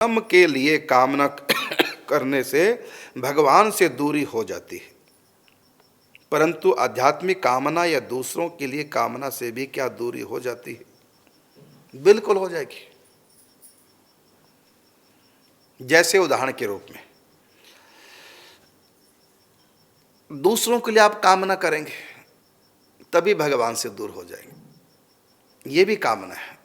धर्म के लिए कामना करने से भगवान से दूरी हो जाती है, परंतु आध्यात्मिक कामना या दूसरों के लिए कामना से भी क्या दूरी हो जाती है? बिल्कुल हो जाएगी। जैसे उदाहरण के रूप में, दूसरों के लिए आप कामना करेंगे तभी भगवान से दूर हो जाएंगे। ये भी कामना है।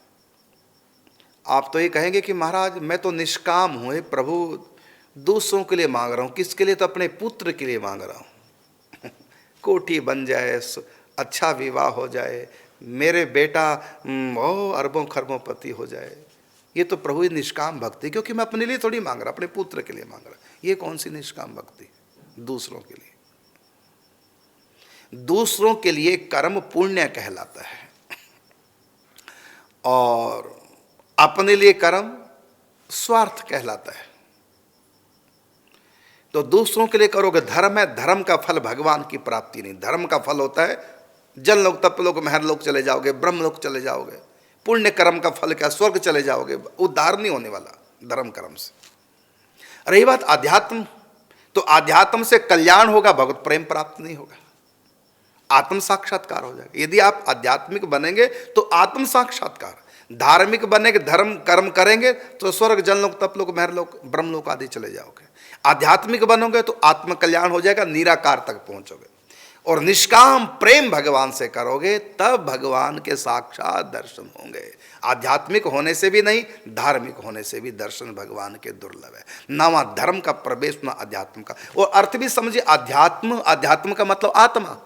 आप तो ये कहेंगे कि महाराज मैं तो निष्काम हूं, हे प्रभु दूसरों के लिए मांग रहा हूं। किसके लिए? तो अपने पुत्र के लिए मांग रहा हूं। कोठी बन जाए, अच्छा विवाह हो जाए, मेरे बेटा अरबों खरबों पति हो जाए। ये तो प्रभु ही निष्काम भक्ति, क्योंकि मैं अपने लिए थोड़ी मांग रहा, अपने पुत्र के लिए मांग रहा। ये कौन सी निष्काम भक्ति? दूसरों के लिए। दूसरों के लिए कर्म पुण्य कहलाता है और अपने लिए कर्म स्वार्थ कहलाता है। तो दूसरों के लिए करोगे धर्म है, धर्म का फल भगवान की प्राप्ति नहीं। धर्म का फल होता है जनलोक, तपलोक, महरलोक चले जाओगे, ब्रह्मलोक चले जाओगे। पुण्य कर्म का फल क्या? स्वर्ग चले जाओगे। उद्धार नहीं होने वाला धर्म कर्म से। रही बात अध्यात्म, तो अध्यात्म से कल्याण होगा, भगवत प्रेम प्राप्त नहीं होगा, आत्म साक्षात्कार हो जाएगा। यदि आप आध्यात्मिक बनेंगे तो आत्म साक्षात्कार, धार्मिक बनेंगे, धर्म कर्म करेंगे तो स्वर्ग, जनलोक, तपलोक, महरलोक, ब्रह्मलोक आदि चले जाओगे। आध्यात्मिक बनोगे तो आत्म कल्याण हो जाएगा, निराकार तक पहुंचोगे। और निष्काम प्रेम भगवान से करोगे तब भगवान के साक्षात दर्शन होंगे। आध्यात्मिक होने से भी नहीं, धार्मिक होने से भी दर्शन भगवान के दुर्लभ है। ना वहाँ धर्म का प्रवेश, ना अध्यात्म का। और अर्थ भी समझिए, अध्यात्म, अध्यात्म का मतलब आत्मा,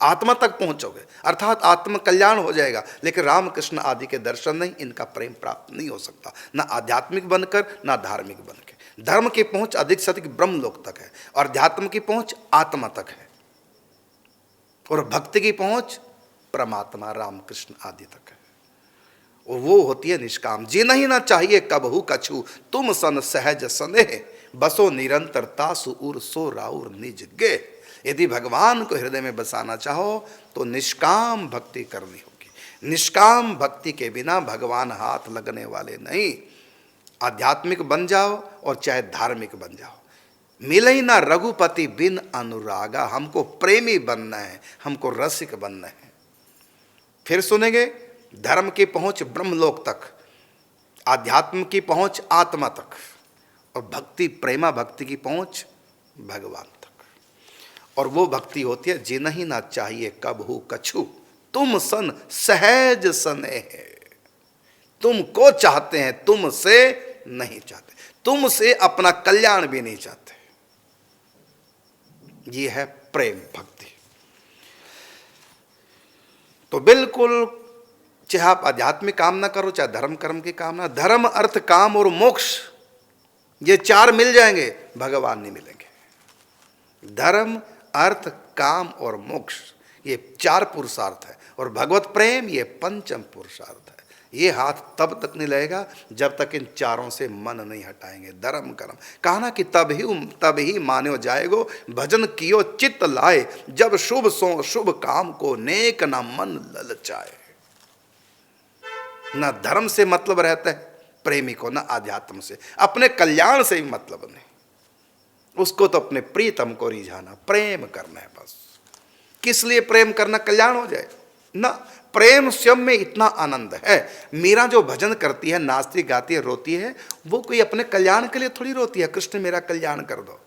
आत्मा तक पहुंचोगे, अर्थात आत्म कल्याण हो जाएगा। लेकिन रामकृष्ण आदि के दर्शन नहीं, इनका प्रेम प्राप्त नहीं हो सकता, ना आध्यात्मिक बनकर ना धार्मिक बनकर। धर्म की पहुंच अधिक से अधिक ब्रह्मलोक तक है और अध्यात्म की पहुंच आत्मा तक है और भक्ति की पहुंच परमात्मा रामकृष्ण आदि तक है। और वो होती है निष्काम। जीना ही ना चाहिए कबहू कछु, तुम सन सहज स्नेह, बसो निरंतरता सुउर सो राउर निज गे। यदि भगवान को हृदय में बसाना चाहो तो निष्काम भक्ति करनी होगी। निष्काम भक्ति के बिना भगवान हाथ लगने वाले नहीं। आध्यात्मिक बन जाओ और चाहे धार्मिक बन जाओ, मिले ही ना रघुपति बिन अनुरागा। हमको प्रेमी बनना है, हमको रसिक बनना है। फिर सुनेंगे, धर्म की पहुंच ब्रह्मलोक तक, आध्यात्म की पहुंच आत्मा तक, और भक्ति, प्रेमा भक्ति की पहुंच भगवान तक। और वो भक्ति होती है, जीना ही ना चाहिए कबहू कछु, तुम सन सहज स्नेह। तुमको चाहते हैं, तुमसे नहीं चाहते, तुमसे अपना कल्याण भी नहीं चाहते। ये है प्रेम भक्ति। तो बिल्कुल, चाहे आप आध्यात्मिक कामना करो, चाहे धर्म कर्म की कामना, धर्म अर्थ काम और मोक्ष, ये चार मिल जाएंगे, भगवान नहीं मिलेंगे। धर्म अर्थ काम और मोक्ष, ये चार पुरुषार्थ है। और भगवत प्रेम, ये पंचम पुरुषार्थ है। ये हाथ तब तक नहीं लगेगा जब तक इन चारों से मन नहीं हटाएंगे। धर्म कर्म कहा ना कि तब ही मान्यो जाएगो, भजन कियो चित्त लाए, जब शुभ सो शुभ काम को नेक ना मन ललचाए। ना धर्म से मतलब रहता है प्रेमी को, ना आध्यात्म से, अपने कल्याण से भी मतलब नहीं। उसको तो अपने प्रीतम को रिझाना, प्रेम करना है बस। किस लिए प्रेम करना? कल्याण हो जाए ना। प्रेम स्वयं में इतना आनंद है। मीरा जो भजन करती है, नाचती गाती है, रोती है, वो कोई अपने कल्याण के लिए थोड़ी रोती है, कृष्ण मेरा कल्याण कर दो।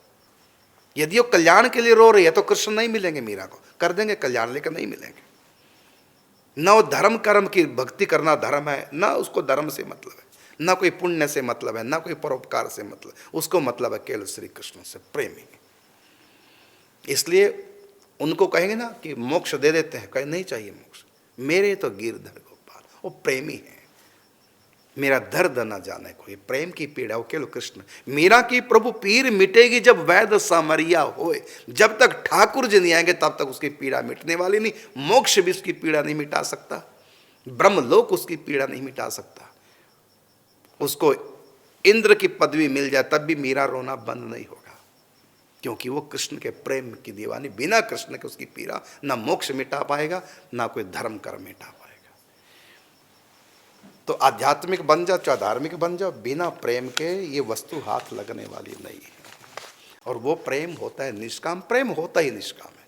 यदि वो कल्याण के लिए रो रही है तो कृष्ण नहीं मिलेंगे मीरा को। कर देंगे कल्याण, लेकिन नहीं मिलेंगे। न वो धर्म कर्म की भक्ति करना धर्म है, ना उसको धर्म से मतलब है, ना कोई पुण्य से मतलब है, ना कोई परोपकार से मतलब। उसको मतलब है केवल श्री कृष्ण से, प्रेमी। इसलिए उनको कहेंगे ना कि मोक्ष दे देते हैं, कहे नहीं चाहिए मोक्ष, मेरे तो गिरधर गोपाल, वो प्रेमी है, मेरा दर्द न जाने कोई। प्रेम की पीड़ा वो केवल कृष्ण। मीरा की प्रभु पीर मिटेगी जब वैद सामरिया होए। जब तक ठाकुर जी नहीं आएंगे तब तक उसकी पीड़ा मिटने वाली नहीं। मोक्ष भी उसकी पीड़ा नहीं मिटा सकता, ब्रह्मलोक उसकी पीड़ा नहीं मिटा सकता। उसको इंद्र की पदवी मिल जाए तब भी मीरा रोना बंद नहीं होगा, क्योंकि वो कृष्ण के प्रेम की दीवानी। बिना कृष्ण के उसकी पीड़ा ना मोक्ष मिटा पाएगा, ना कोई धर्म कर्म मिटा पाएगा। तो आध्यात्मिक बन जाओ चाहे धार्मिक बन जाओ, बिना प्रेम के ये वस्तु हाथ लगने वाली नहीं है। और वो प्रेम होता है निष्काम, प्रेम होता ही निष्काम है।